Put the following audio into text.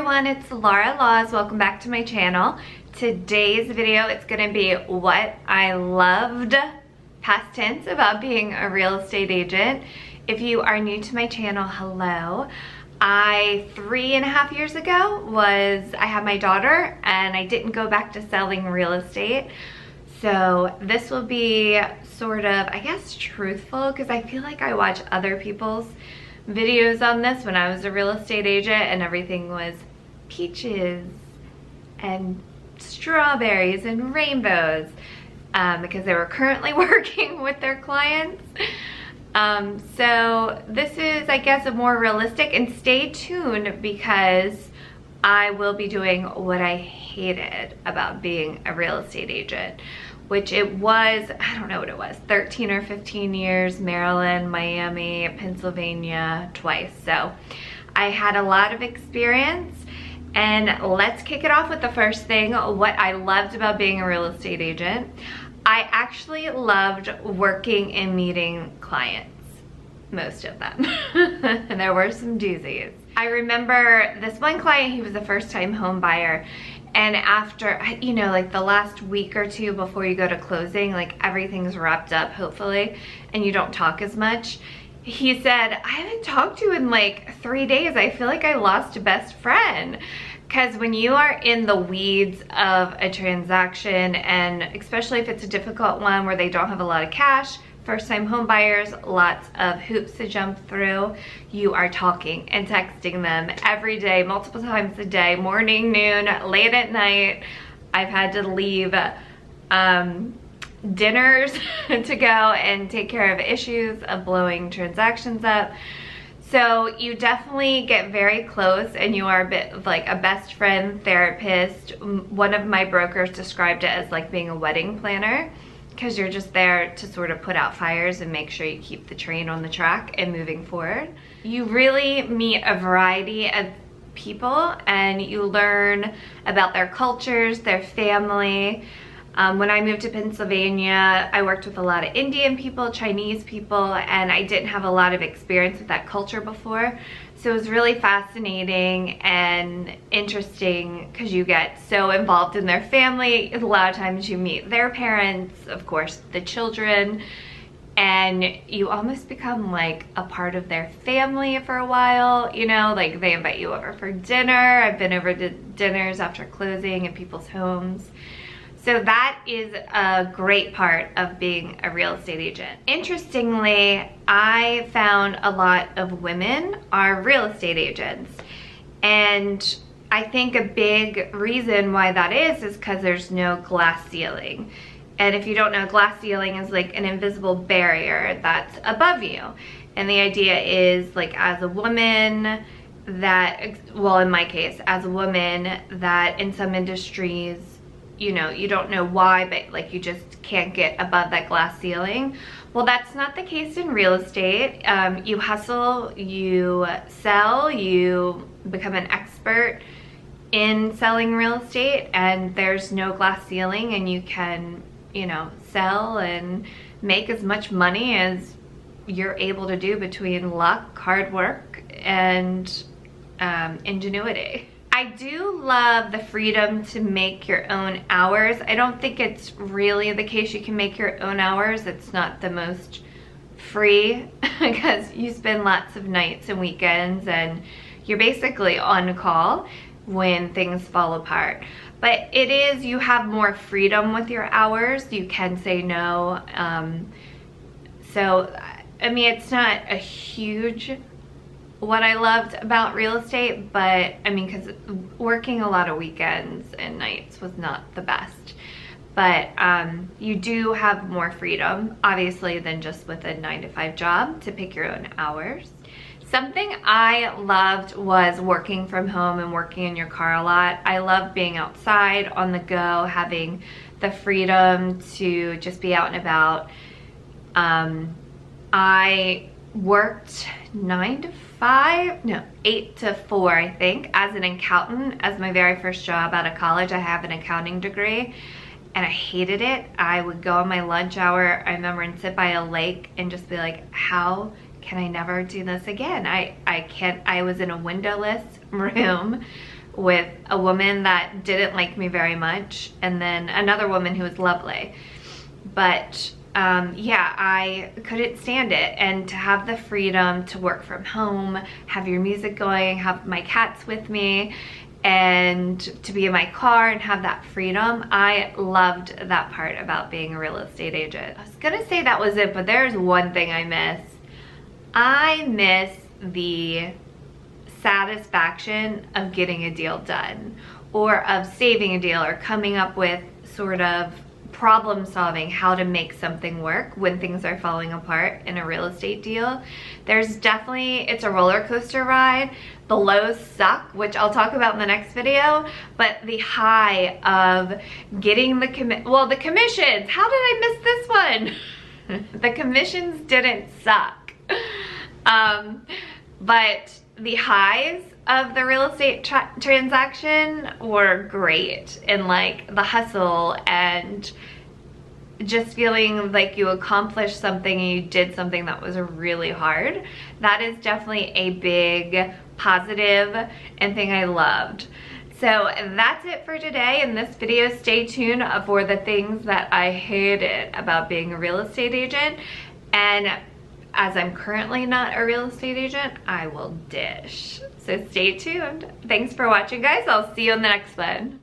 everyone, it's Laura Laws. Welcome back to my channel. Today's video, it's gonna be what I loved, past tense, about being a real estate agent. If you are new to my channel, hello. 3.5 years ago I had my daughter and I didn't go back to selling real estate. So this will be sort of, I guess, truthful, because I feel like I watch other people's videos on this when I was a real estate agent and everything was peaches and strawberries and rainbows because they were currently working with their clients. So this is, I guess, a more realistic, and stay tuned because I will be doing what I hated about being a real estate agent, which it was, I don't know what it was, 13 or 15 years, Maryland, Miami, Pennsylvania, twice. So I had a lot of experience, and let's kick it off with the first thing, what I loved about being a real estate agent. I actually loved working and meeting clients, most of them. And there were some doozies. I remember this one client, he was a first-time home buyer, and after, you know, like the last week or two before you go to closing, like everything's wrapped up, hopefully, and you don't talk as much. He said, I haven't talked to you in like 3 days. I feel like I lost a best friend. Because when you are in the weeds of a transaction, and especially if it's a difficult one where they don't have a lot of cash, first-time home buyers, lots of hoops to jump through, you are talking and texting them every day, multiple times a day, morning, noon, late at night. I've had to leave dinners to go and take care of issues of blowing transactions up. So you definitely get very close, and you are a bit of like a best friend therapist. One of my brokers described it as like being a wedding planner, because you're just there to sort of put out fires and make sure you keep the train on the track and moving forward. You really meet a variety of people and you learn about their cultures, their family. When I moved to Pennsylvania, I worked with a lot of Indian people, Chinese people, and I didn't have a lot of experience with that culture before. So it was really fascinating and interesting because you get so involved in their family. A lot of times you meet their parents, of course, the children, and you almost become like a part of their family for a while. You know, like they invite you over for dinner. I've been over to dinners after closing in people's homes. So that is a great part of being a real estate agent. Interestingly, I found a lot of women are real estate agents. And I think a big reason why that is because there's no glass ceiling. And if you don't know, glass ceiling is like an invisible barrier that's above you. And the idea is, like, as a woman that, well, in my case, as a woman that in some industries, you know, you don't know why, but like you just can't get above that glass ceiling. Well, that's not the case in real estate. You hustle, you sell, you become an expert in selling real estate, and there's no glass ceiling, and you can, you know, sell and make as much money as you're able to do between luck, hard work, and ingenuity. I do love the freedom to make your own hours. I don't think it's really the case you can make your own hours. It's not the most free because you spend lots of nights and weekends and you're basically on call when things fall apart. But it is, you have more freedom with your hours. You can say no. So, I mean, it's not a huge what I loved about real estate, but I mean, because working a lot of weekends and nights was not the best. But you do have more freedom, obviously, than just with a 9-to-5 job to pick your own hours. Something I loved was working from home and working in your car a lot. I love being outside, on the go, having the freedom to just be out and about. I worked 8 to 4, I think, as an accountant, as my very first job out of college. I have an accounting degree and I hated it. I would go on my lunch hour, I remember, and sit by a lake and just be like, how can I never do this again? I can't. I was in a windowless room with a woman that didn't like me very much, and then another woman who was lovely. But yeah, I couldn't stand it. And to have the freedom to work from home, have your music going, have my cats with me, and to be in my car and have that freedom, I loved that part about being a real estate agent. I was gonna say that was it, but there's one thing I miss. I miss the satisfaction of getting a deal done, or of saving a deal, or coming up with sort of problem solving, how to make something work when things are falling apart in a real estate deal. There's definitely, it's a roller coaster ride. The lows suck, which I'll talk about in the next video, but the high of getting the commissions, how did I miss this one? The commissions didn't suck. But the highs of the real estate transaction were great, and like the hustle and just feeling like you accomplished something and you did something that was really hard. That is definitely a big positive and thing I loved. So that's it for today in this video. Stay tuned for the things that I hated about being a real estate agent, and as I'm currently not a real estate agent, I will dish. So stay tuned. Thanks for watching, guys. I'll see you in the next one.